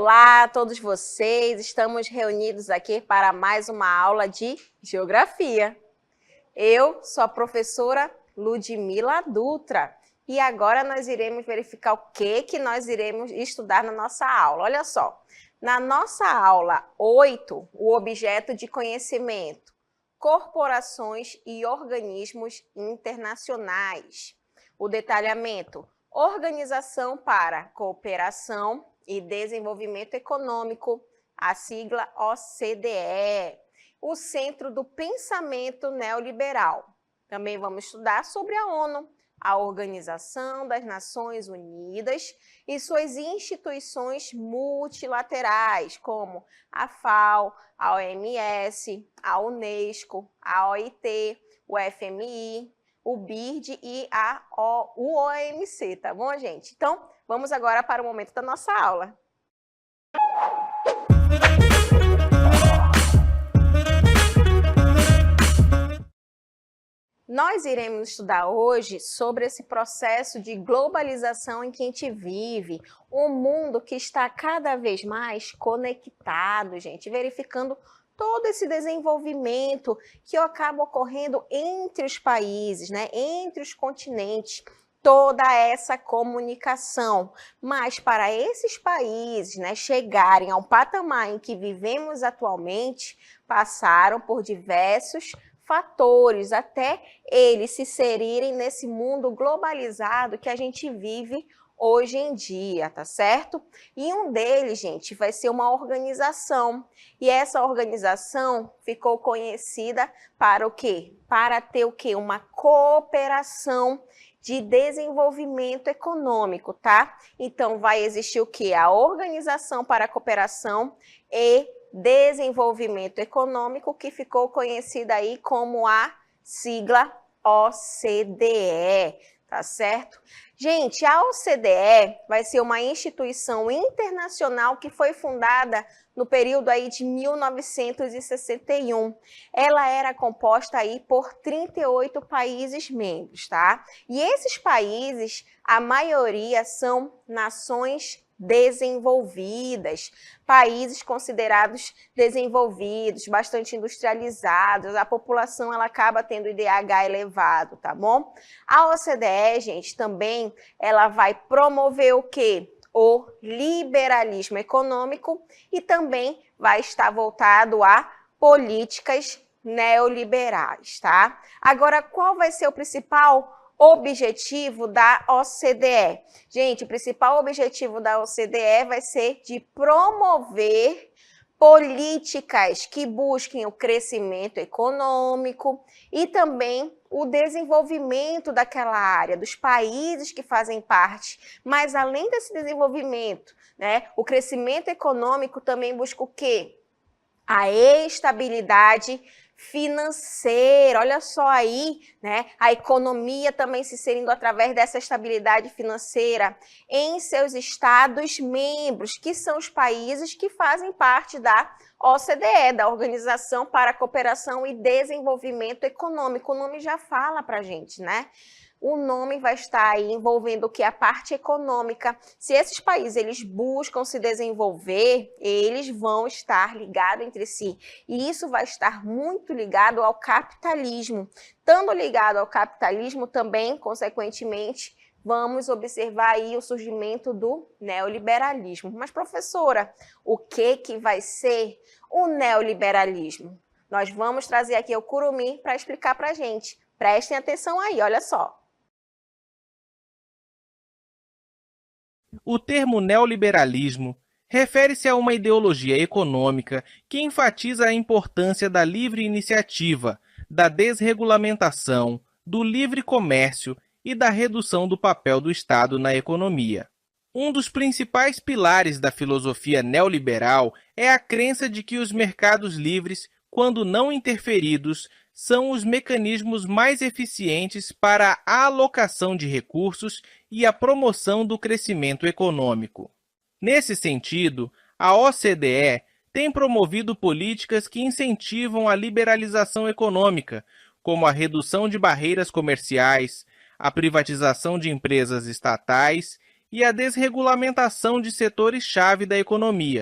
Olá a todos vocês, estamos reunidos aqui para mais uma aula de Geografia. Eu sou a professora Ludmila Dutra e agora nós iremos verificar o que nós iremos estudar na nossa aula. Olha só, na nossa aula 8, o objeto de conhecimento, corporações e organismos internacionais. O detalhamento, Organização para Cooperação e Desenvolvimento Econômico, a sigla OCDE, o centro do pensamento neoliberal. Também vamos estudar sobre a ONU, a Organização das Nações Unidas e suas instituições multilaterais, como a FAO, a OMS, a Unesco, a OIT, o FMI, o BIRD e o OMC, tá bom, gente? Então, vamos agora para o momento da nossa aula. Nós iremos estudar hoje sobre esse processo de globalização em que a gente vive, um mundo que está cada vez mais conectado, gente, verificando todo esse desenvolvimento que acaba ocorrendo entre os países, né, entre os continentes, toda essa comunicação. Mas para esses países, né, chegarem ao patamar em que vivemos atualmente, passaram por diversos fatores, até eles se inserirem nesse mundo globalizado que a gente vive hoje em dia, tá certo? E um deles, gente, vai ser uma organização. E essa organização ficou conhecida para o quê? Para ter o quê? Uma cooperação de desenvolvimento econômico, tá? Então, vai existir o quê? A Organização para a Cooperação e Desenvolvimento Econômico, que ficou conhecida aí como a sigla OCDE, tá certo? Gente, a OCDE vai ser uma instituição internacional que foi fundada no período aí de 1961. Ela era composta aí por 38 países membros, tá? E esses países, a maioria são nações desenvolvidas, países considerados desenvolvidos, bastante industrializados, a população ela acaba tendo IDH elevado, tá bom? A OCDE, gente, também ela vai promover o quê? O liberalismo econômico e também vai estar voltado a políticas neoliberais, tá? Agora, qual vai ser o principal objetivo da OCDE? Gente, o principal objetivo da OCDE vai ser de promover políticas que busquem o crescimento econômico e também o desenvolvimento daquela área, dos países que fazem parte. Mas além desse desenvolvimento, né, o crescimento econômico também busca o quê? A estabilidade financeira. Olha só aí, né? A economia também se inserindo através dessa estabilidade financeira em seus estados membros, que são os países que fazem parte da OCDE, da Organização para a Cooperação e Desenvolvimento Econômico. O nome já fala pra gente, né? O nome vai estar aí envolvendo o que? A parte econômica. Se esses países eles buscam se desenvolver, eles vão estar ligados entre si. E isso vai estar muito ligado ao capitalismo. Estando ligado ao capitalismo também, consequentemente, vamos observar aí o surgimento do neoliberalismo. Mas, professora, o que vai ser o neoliberalismo? Nós vamos trazer aqui o Curumim para explicar para a gente. Prestem atenção aí, olha só. O termo neoliberalismo refere-se a uma ideologia econômica que enfatiza a importância da livre iniciativa, da desregulamentação, do livre comércio e da redução do papel do Estado na economia. Um dos principais pilares da filosofia neoliberal é a crença de que os mercados livres, quando não interferidos, são os mecanismos mais eficientes para a alocação de recursos e a promoção do crescimento econômico. Nesse sentido, a OCDE tem promovido políticas que incentivam a liberalização econômica, como a redução de barreiras comerciais, a privatização de empresas estatais e a desregulamentação de setores-chave da economia.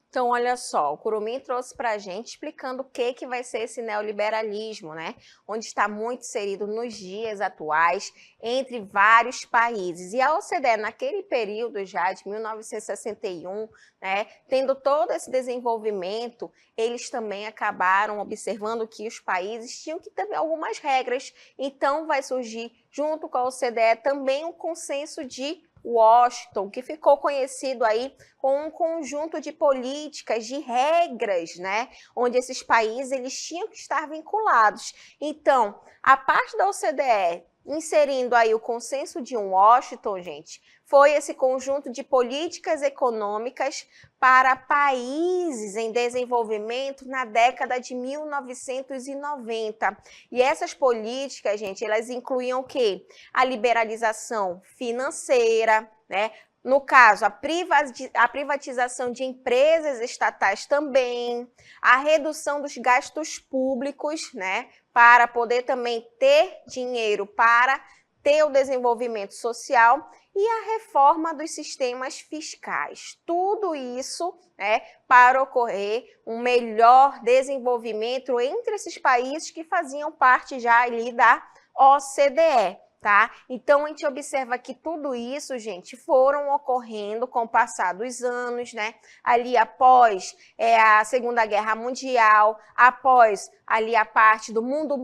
Então, olha só, o Curumim trouxe para a gente explicando o que vai ser esse neoliberalismo, né? Onde está muito inserido nos dias atuais entre vários países. E a OCDE, naquele período já de 1961, né, tendo todo esse desenvolvimento, eles também acabaram observando que os países tinham que ter algumas regras. Então, vai surgir, junto com a OCDE, também um consenso de Washington, que ficou conhecido aí com um conjunto de políticas, de regras, né, onde esses países eles tinham que estar vinculados. Então, a parte da OCDE inserindo aí o consenso de Washington, gente, foi esse conjunto de políticas econômicas para países em desenvolvimento na década de 1990. E essas políticas, gente, elas incluíam o quê? A liberalização financeira, né? No caso, a privatização de empresas estatais também, a redução dos gastos públicos, né? Para poder também ter dinheiro para ter o desenvolvimento social e a reforma dos sistemas fiscais. Tudo isso, né, para ocorrer um melhor desenvolvimento entre esses países que faziam parte já ali da OCDE. Tá? Então, a gente observa que tudo isso, gente, foram ocorrendo com o passar dos anos, né? Ali após a Segunda Guerra Mundial, após ali a parte do mundo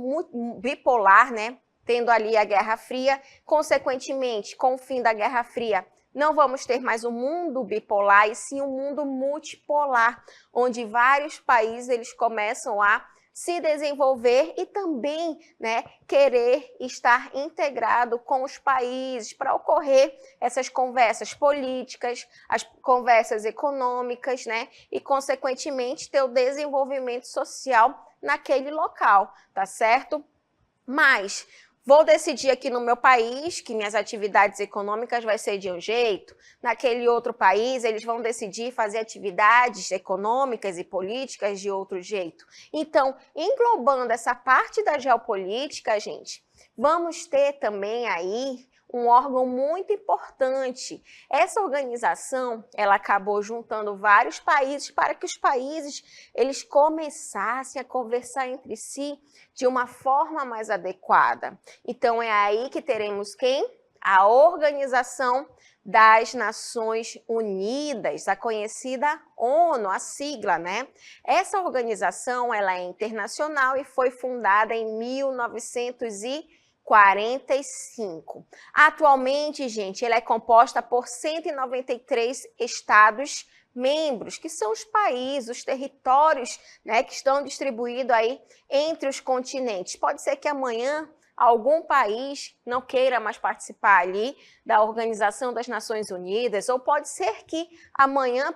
bipolar, né? Tendo ali a Guerra Fria, consequentemente, com o fim da Guerra Fria, não vamos ter mais um mundo bipolar, e sim um mundo multipolar, onde vários países eles começam a se desenvolver e também, né, querer estar integrado com os países para ocorrer essas conversas políticas, as conversas econômicas, né, e consequentemente ter o desenvolvimento social naquele local, tá certo? Mas vou decidir aqui no meu país que minhas atividades econômicas vai ser de um jeito, naquele outro país eles vão decidir fazer atividades econômicas e políticas de outro jeito. Então, englobando essa parte da geopolítica, gente, vamos ter também aí um órgão muito importante. Essa organização, ela acabou juntando vários países para que os países eles começassem a conversar entre si de uma forma mais adequada. Então, é aí que teremos quem? A Organização das Nações Unidas, a conhecida ONU, a sigla, né? Essa organização, ela é internacional e foi fundada em 1945. Atualmente, gente, ela é composta por 193 estados membros, que são os países, os territórios, né, que estão distribuídos aí entre os continentes. Pode ser que amanhã algum país não queira mais participar ali da Organização das Nações Unidas, ou pode ser que amanhã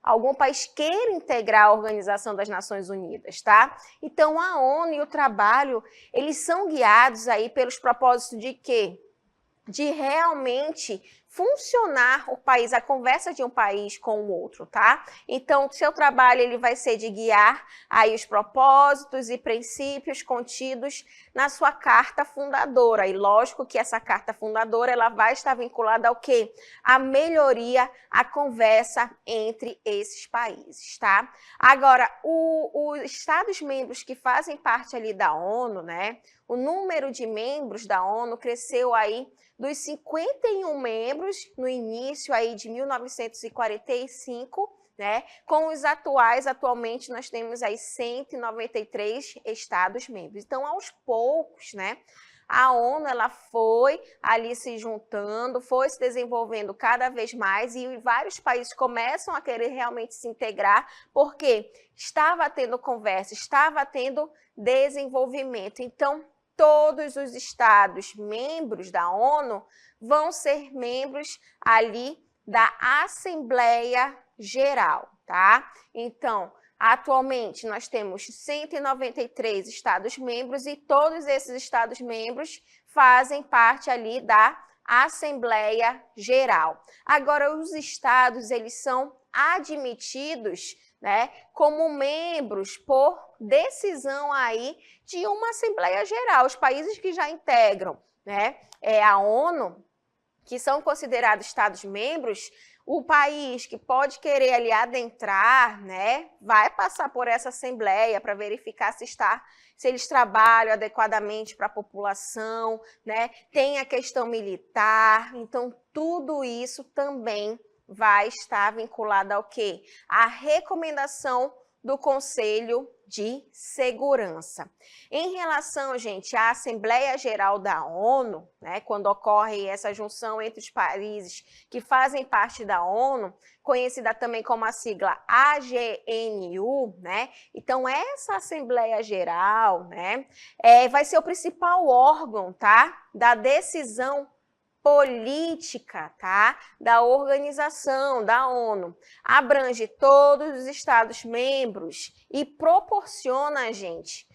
algum país queira integrar a Organização das Nações Unidas, tá? Então, a ONU e o trabalho, eles são guiados aí pelos propósitos de quê? De realmente funcionar o país, a conversa de um país com o outro, tá? Então, o seu trabalho ele vai ser de guiar aí os propósitos e princípios contidos na sua carta fundadora. E lógico que essa carta fundadora ela vai estar vinculada ao quê? A melhoria, a conversa entre esses países, tá? Agora, os Estados-membros que fazem parte ali da ONU, né? O número de membros da ONU cresceu aí dos 51 membros no início aí de 1945, né? Com os atualmente nós temos aí 193 Estados-membros. Então, aos poucos, né? A ONU ela foi ali se juntando, foi se desenvolvendo cada vez mais e vários países começam a querer realmente se integrar porque estava tendo conversa, estava tendo desenvolvimento. Então, todos os estados membros da ONU vão ser membros ali da Assembleia Geral, tá? Então, atualmente nós temos 193 estados membros e todos esses estados membros fazem parte ali da Assembleia Geral. Agora, os estados, eles são admitidos, né, como membros por decisão aí de uma Assembleia Geral. Os países que já integram, né, a ONU, que são considerados Estados-membros, o país que pode querer ali adentrar, né, vai passar por essa assembleia para verificar se eles trabalham adequadamente para a população, né? Tem a questão militar, então tudo isso também vai estar vinculado ao quê? A recomendação do Conselho de Segurança. Em relação, gente, à Assembleia Geral da ONU, né, quando ocorre essa junção entre os países que fazem parte da ONU, conhecida também como a sigla AGNU, né? Então, essa Assembleia Geral, né, vai ser o principal órgão, tá, da decisão política, tá, da organização da ONU. Abrange todos os Estados-membros e proporciona, gente,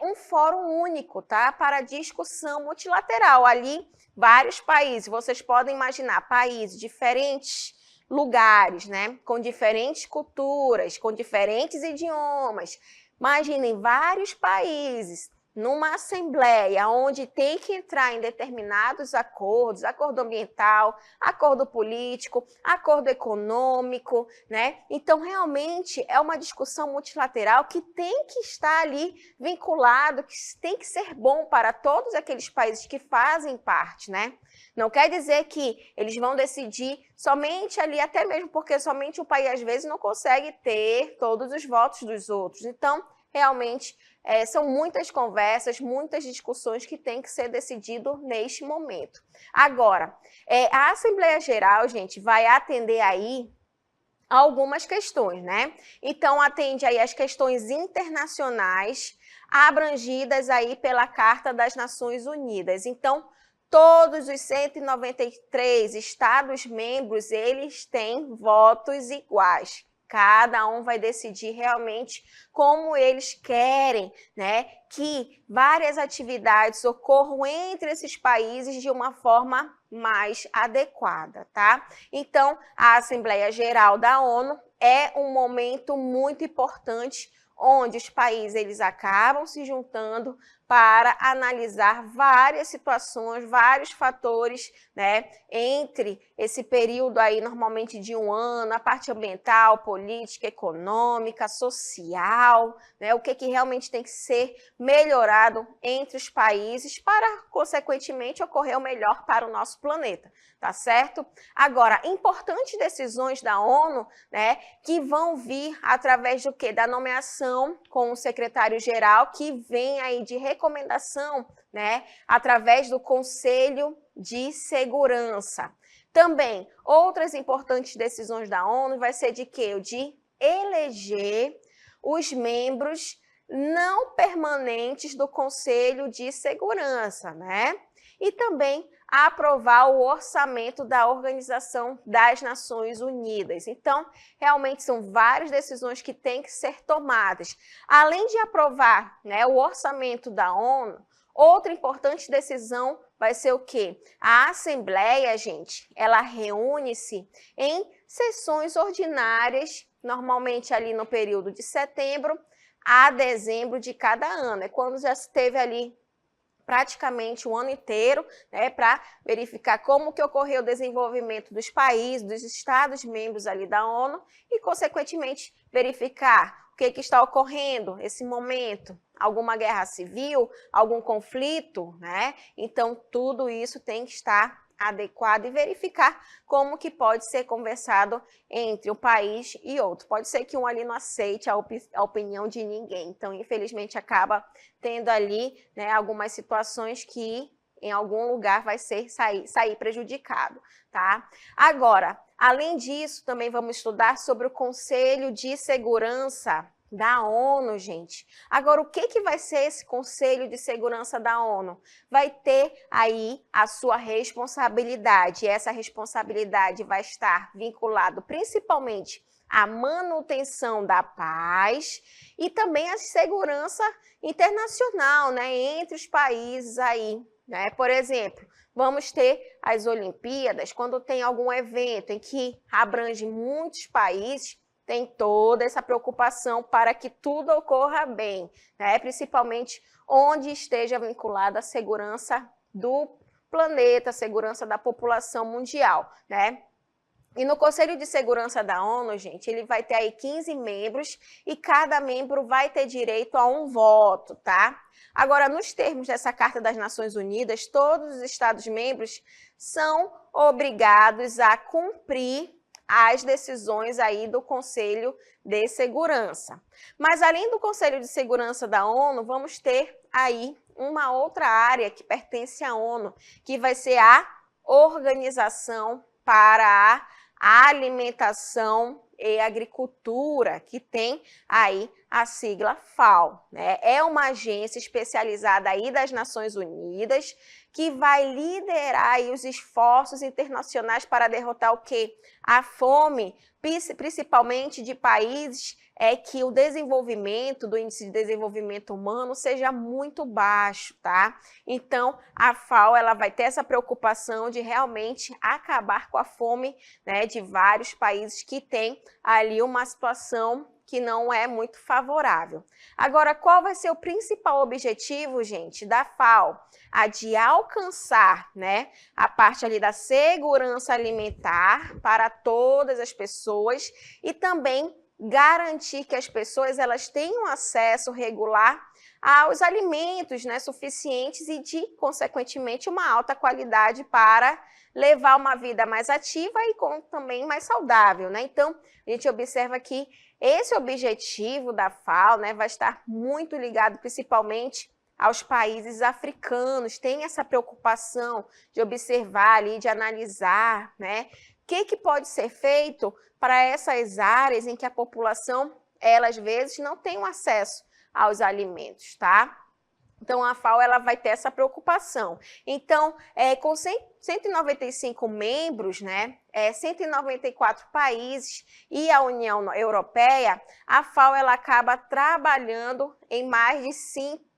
um fórum único, tá, para discussão multilateral. Ali, vários países, vocês podem imaginar, países diferentes, lugares, né, com diferentes culturas, com diferentes idiomas. Imaginem vários países numa assembleia onde tem que entrar em determinados acordos, acordo ambiental, acordo político, acordo econômico, né? Então, realmente, é uma discussão multilateral que tem que estar ali vinculado, que tem que ser bom para todos aqueles países que fazem parte, né? Não quer dizer que eles vão decidir somente ali, até mesmo porque somente o país, às vezes, não consegue ter todos os votos dos outros. Então, realmente, são muitas conversas, muitas discussões que têm que ser decidido neste momento. Agora, a Assembleia Geral, gente, vai atender aí algumas questões, né? Então, atende aí as questões internacionais abrangidas aí pela Carta das Nações Unidas. Então, todos os 193 Estados-membros, eles têm votos iguais. Cada um vai decidir realmente como eles querem, né, que várias atividades ocorram entre esses países de uma forma mais adequada, tá? Então, a Assembleia Geral da ONU é um momento muito importante onde os países eles acabam se juntando para analisar várias situações, vários fatores, né, entre esse período aí normalmente de um ano, a parte ambiental, política, econômica, social, né, o que realmente tem que ser melhorado entre os países para, consequentemente, ocorrer o melhor para o nosso planeta, tá certo? Agora, importantes decisões da ONU, né, que vão vir através do quê? Da nomeação com o secretário-geral, que vem aí de recomendação, né, através do Conselho de Segurança. Também, outras importantes decisões da ONU vai ser de quê? De eleger os membros não permanentes do Conselho de Segurança, né? E também aprovar o orçamento da Organização das Nações Unidas. Então, realmente são várias decisões que têm que ser tomadas. Além de aprovar, né, o orçamento da ONU, outra importante decisão vai ser o quê? A Assembleia, gente, ela reúne-se em sessões ordinárias, normalmente ali no período de setembro a dezembro de cada ano. É quando já esteve ali praticamente o ano inteiro, né, para verificar como que ocorreu o desenvolvimento dos países, dos Estados-membros ali da ONU e, consequentemente, verificar o que está ocorrendo nesse momento, alguma guerra civil, algum conflito, né? Então, tudo isso tem que estar adequado e verificar como que pode ser conversado entre um país e outro. Pode ser que um ali não aceite a opinião de ninguém. Então, infelizmente, acaba tendo ali, né, algumas situações que em algum lugar vai sair prejudicado, tá? Agora, além disso, também vamos estudar sobre o Conselho de Segurança da ONU, gente. Agora, o que vai ser esse Conselho de Segurança da ONU? Vai ter aí a sua responsabilidade. E essa responsabilidade vai estar vinculada principalmente à manutenção da paz e também à segurança internacional, né, entre os países aí, né? Por exemplo, vamos ter as Olimpíadas, quando tem algum evento em que abrange muitos países, tem toda essa preocupação para que tudo ocorra bem, né? Principalmente onde esteja vinculada a segurança do planeta, segurança da população mundial, né? E no Conselho de Segurança da ONU, gente, ele vai ter aí 15 membros e cada membro vai ter direito a um voto, tá? Agora, nos termos dessa Carta das Nações Unidas, todos os Estados-membros são obrigados a cumprir as decisões aí do Conselho de Segurança. Mas além do Conselho de Segurança da ONU, vamos ter aí uma outra área que pertence à ONU, que vai ser a Organização para a Alimentação e Agricultura, que tem aí a sigla FAO, né? É uma agência especializada aí das Nações Unidas que vai liderar aí os esforços internacionais para derrotar o quê? A fome, principalmente de países que o desenvolvimento, do índice de desenvolvimento humano seja muito baixo, tá? Então, a FAO, ela vai ter essa preocupação de realmente acabar com a fome, né, de vários países que têm ali uma situação que não é muito favorável. Agora, qual vai ser o principal objetivo, gente, da FAO? A de alcançar, né, a parte ali da segurança alimentar para todas as pessoas e também garantir que as pessoas elas tenham acesso regular aos alimentos, né, suficientes e de, consequentemente, uma alta qualidade para levar uma vida mais ativa e também mais saudável, né? Então, a gente observa que esse objetivo da FAO, né, vai estar muito ligado principalmente aos países africanos, tem essa preocupação de observar ali, de analisar, né? O que pode ser feito para essas áreas em que a população, ela às vezes não tem o acesso aos alimentos, tá? Então, a FAO ela vai ter essa preocupação. Então, com 195 membros, né, 194 países e a União Europeia, a FAO ela acaba trabalhando em mais de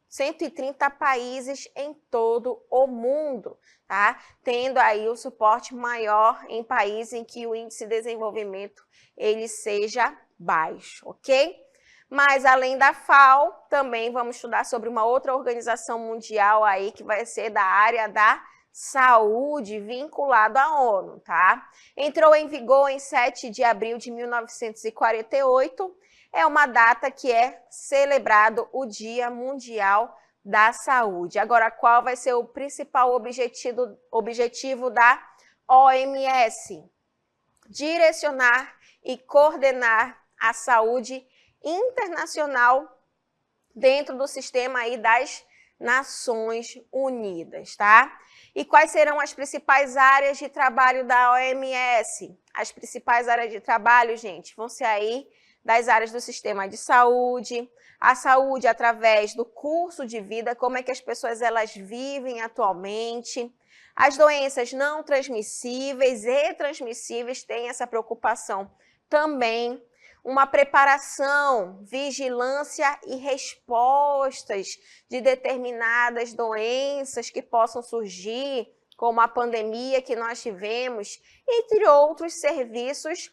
130 países em todo o mundo, tá? Tendo aí o suporte maior em países em que o índice de desenvolvimento ele seja baixo, ok? Mas, além da FAO, também vamos estudar sobre uma outra organização mundial aí, que vai ser da área da saúde, vinculado à ONU, tá? Entrou em vigor em 7 de abril de 1948, é uma data que é celebrado o Dia Mundial da Saúde. Agora, qual vai ser o principal objetivo da OMS? Direcionar e coordenar a saúde internacional dentro do sistema aí das Nações Unidas, tá? E quais serão as principais áreas de trabalho da OMS? As principais áreas de trabalho, gente, vão ser aí das áreas do sistema de saúde, a saúde através do curso de vida, como é que as pessoas elas vivem atualmente, as doenças não transmissíveis e transmissíveis têm essa preocupação também, uma preparação, vigilância e respostas de determinadas doenças que possam surgir, como a pandemia que nós tivemos, entre outros serviços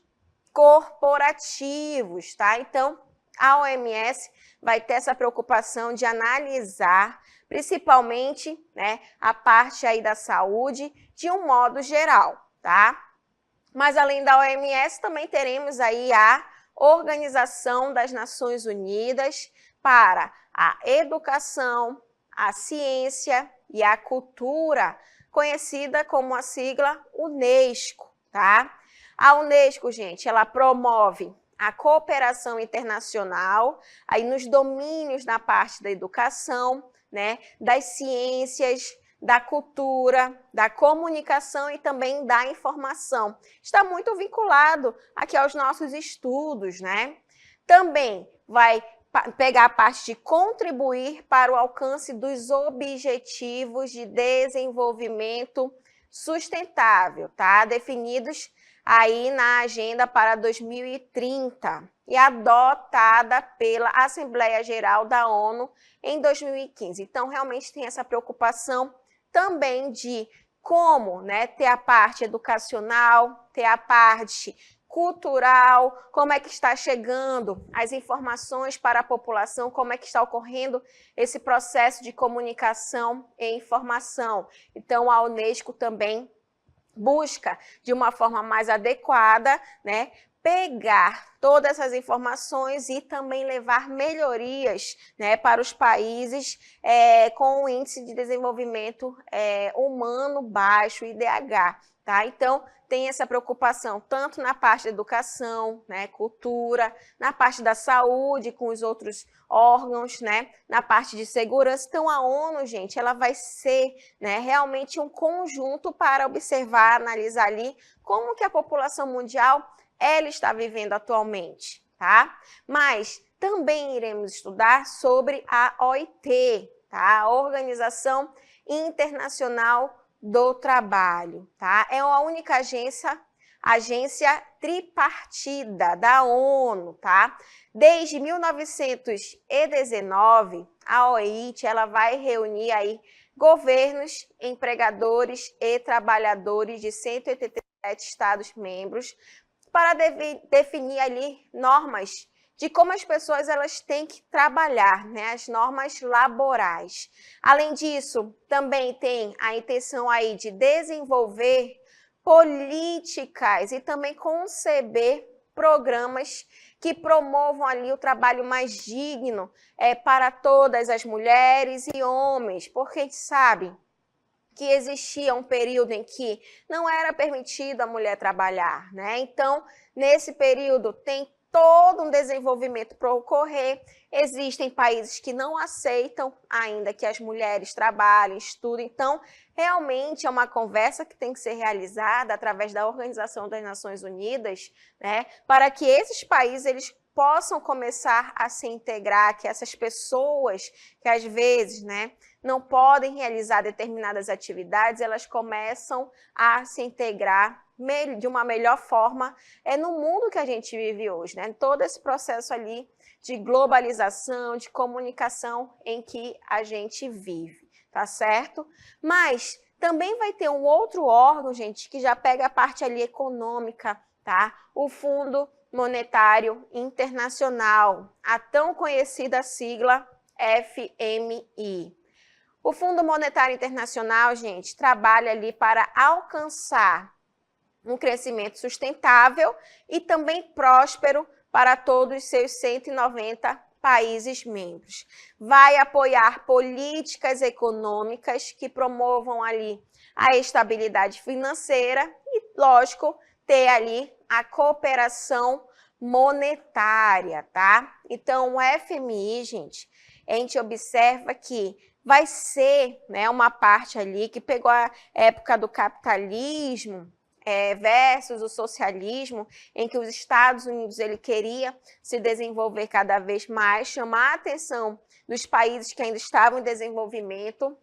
corporativos, tá? Então, a OMS vai ter essa preocupação de analisar, principalmente, né, a parte aí da saúde de um modo geral, tá? Mas além da OMS, também teremos aí a Organização das Nações Unidas para a Educação, a Ciência e a Cultura, conhecida como a sigla UNESCO, tá? A UNESCO, gente, ela promove a cooperação internacional aí nos domínios da parte da educação, né, das ciências, da cultura, da comunicação e também da informação. Está muito vinculado aqui aos nossos estudos, né? Também vai pegar a parte de contribuir para o alcance dos objetivos de desenvolvimento sustentável, tá? Definidos aí na agenda para 2030 e adotada pela Assembleia Geral da ONU em 2015. Então, realmente tem essa preocupação também de como, né, ter a parte educacional, ter a parte cultural, como é que está chegando as informações para a população, como é que está ocorrendo esse processo de comunicação e informação. Então, a Unesco também busca, de uma forma mais adequada, né, pegar todas essas informações e também levar melhorias, né, para os países com o índice de desenvolvimento humano baixo, IDH. Tá? Então, tem essa preocupação tanto na parte da educação, né, cultura, na parte da saúde com os outros órgãos, né, na parte de segurança. Então, a ONU, gente, ela vai ser, né, realmente um conjunto para observar, analisar ali como que a população mundial ela está vivendo atualmente, tá? Mas também iremos estudar sobre a OIT, tá? A Organização Internacional do Trabalho, tá? É a única agência tripartida da ONU, tá? Desde 1919, a OIT ela vai reunir aí governos, empregadores e trabalhadores de 187 Estados-membros para definir ali normas de como as pessoas elas têm que trabalhar, né? As normas laborais. Além disso, também tem a intenção aí de desenvolver políticas e também conceber programas que promovam ali o trabalho mais digno para todas as mulheres e homens, porque a gente sabe que existia um período em que não era permitido a mulher trabalhar, né? Então, nesse período tem todo um desenvolvimento para ocorrer. Existem países que não aceitam ainda que as mulheres trabalhem, estudem. Então, realmente é uma conversa que tem que ser realizada através da Organização das Nações Unidas, né, para que esses países eles possam começar a se integrar, que essas pessoas que às vezes, né, não podem realizar determinadas atividades, elas começam a se integrar de uma melhor forma no mundo que a gente vive hoje, né? Todo esse processo ali de globalização, de comunicação em que a gente vive, tá certo? Mas também vai ter um outro órgão, gente, que já pega a parte ali econômica, tá? O Fundo Monetário Internacional, a tão conhecida sigla FMI. O Fundo Monetário Internacional, gente, trabalha ali para alcançar um crescimento sustentável e também próspero para todos os seus 190 países membros. Vai apoiar políticas econômicas que promovam ali a estabilidade financeira e, lógico, ter ali a cooperação monetária, tá? Então, o FMI, gente, a gente observa que vai ser, né, uma parte ali que pegou a época do capitalismo versus o socialismo, em que os Estados Unidos ele queria se desenvolver cada vez mais, chamar a atenção dos países que ainda estavam em desenvolvimento.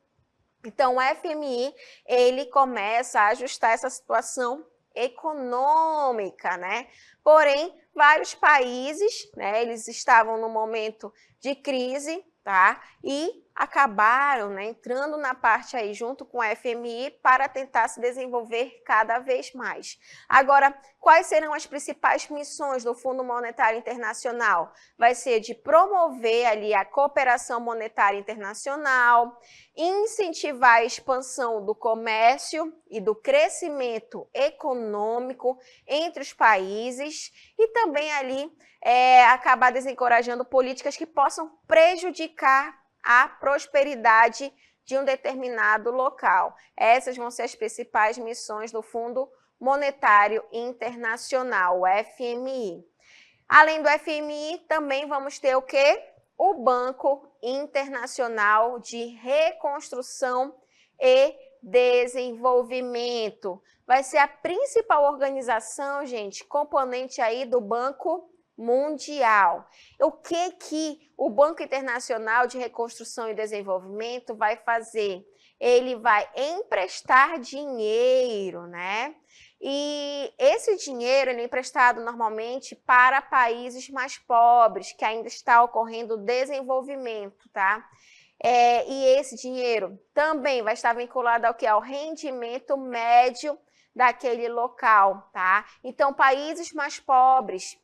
Então, o FMI ele começa a ajustar essa situação econômica, né? Porém, vários países, né, eles estavam no momento de crise, tá? E acabaram, né, entrando na parte aí junto com a FMI para tentar se desenvolver cada vez mais. Agora, quais serão as principais missões do Fundo Monetário Internacional? Vai ser de promover ali a cooperação monetária internacional, incentivar a expansão do comércio e do crescimento econômico entre os países e também ali acabar desencorajando políticas que possam prejudicar a prosperidade de um determinado local. Essas vão ser as principais missões do Fundo Monetário Internacional, o FMI. Além do FMI, também vamos ter o quê? O Banco Internacional de Reconstrução e Desenvolvimento. Vai ser a principal organização, gente, componente aí do Banco Mundial. O que o Banco Internacional de Reconstrução e Desenvolvimento vai fazer? Ele vai emprestar dinheiro, né? E esse dinheiro é emprestado normalmente para países mais pobres, que ainda está ocorrendo desenvolvimento, tá? E esse dinheiro também vai estar vinculado ao que? Ao rendimento médio daquele local, tá? Então, países mais pobres,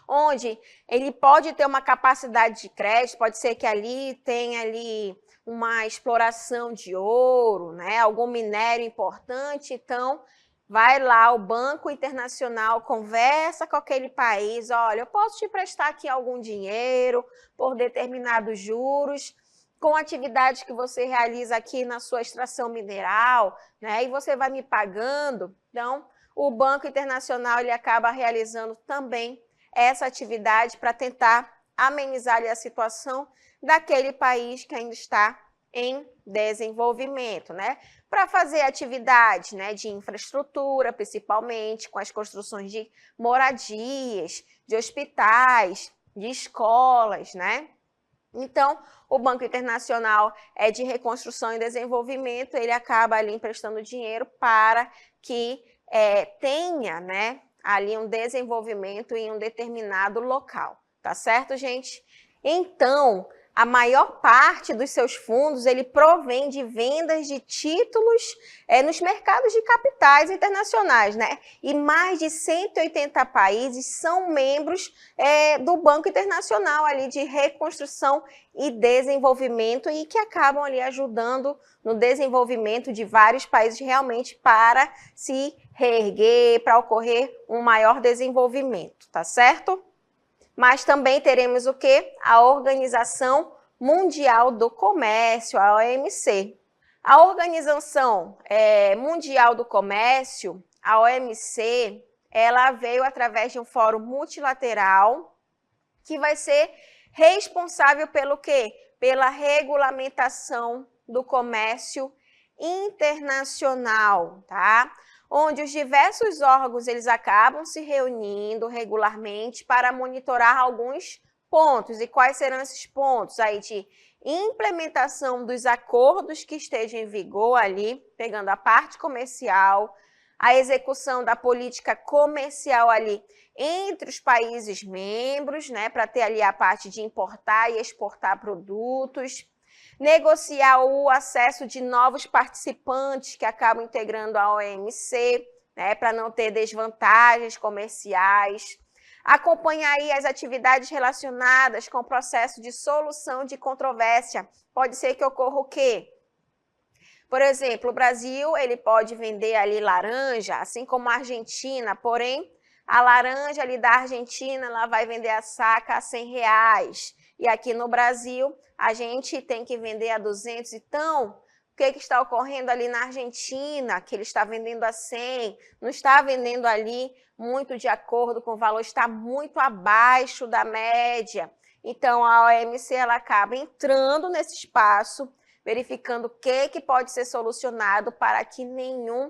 onde ele pode ter uma capacidade de crédito, pode ser que ali tenha ali uma exploração de ouro, né? Algum minério importante, então vai lá o Banco Internacional, conversa com aquele país, olha, eu posso te emprestar aqui algum dinheiro por determinados juros, com atividades que você realiza aqui na sua extração mineral, né? E você vai me pagando. Então, o Banco Internacional ele acaba realizando também essa atividade para tentar amenizar a situação daquele país que ainda está em desenvolvimento, né? Para fazer atividades, né, de infraestrutura, principalmente com as construções de moradias, de hospitais, de escolas, né? Então, o Banco Internacional de Reconstrução e Desenvolvimento, ele acaba ali emprestando dinheiro para que tenha, né, ali um desenvolvimento em um determinado local, tá certo, gente? Então, a maior parte dos seus fundos, ele provém de vendas de títulos nos mercados de capitais internacionais, né? E mais de 180 países são membros do Banco Internacional ali de Reconstrução e Desenvolvimento e que acabam ali ajudando no desenvolvimento de vários países realmente para se reerguer, para ocorrer um maior desenvolvimento, tá certo? Mas também teremos o quê? A Organização Mundial do Comércio, a OMC. A Organização Mundial do Comércio, a OMC, ela veio através de um fórum multilateral que vai ser responsável pelo quê? Pela regulamentação do comércio internacional, tá? Onde os diversos órgãos eles acabam se reunindo regularmente para monitorar alguns pontos. E quais serão esses pontos? Aí de implementação dos acordos que estejam em vigor ali, pegando a parte comercial, a execução da política comercial ali entre os países membros, né, para ter ali a parte de importar e exportar produtos, negociar o acesso de novos participantes que acabam integrando a OMC, né, para não ter desvantagens comerciais, acompanhar aí as atividades relacionadas com o processo de solução de controvérsia. Pode ser que ocorra o quê? Por exemplo, o Brasil ele pode vender ali laranja, assim como a Argentina, porém, a laranja ali da Argentina ela vai vender a saca a R$100. E aqui no Brasil, a gente tem que vender a 200. Então, o que está ocorrendo ali na Argentina, que ele está vendendo a 100, não está vendendo ali muito de acordo com o valor, está muito abaixo da média. Então, a OMC ela acaba entrando nesse espaço, verificando o que pode ser solucionado para que nenhum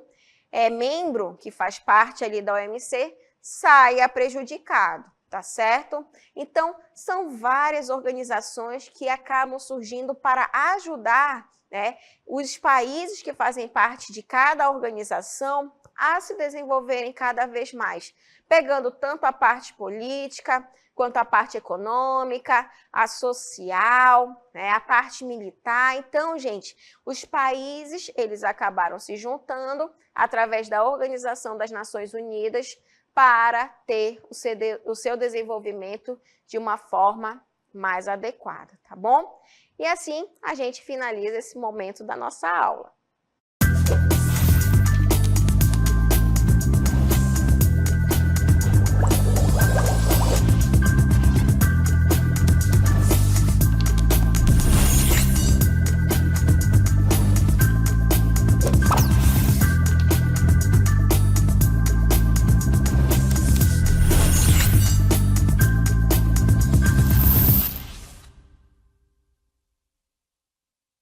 membro que faz parte ali da OMC saia prejudicado, tá certo? Então, são várias organizações que acabam surgindo para ajudar, né, os países que fazem parte de cada organização a se desenvolverem cada vez mais, pegando tanto a parte política, quanto a parte econômica, a social, né, a parte militar. Então, gente, os países, eles acabaram se juntando através da Organização das Nações Unidas para ter o seu desenvolvimento de uma forma mais adequada, tá bom? E assim, a gente finaliza esse momento da nossa aula.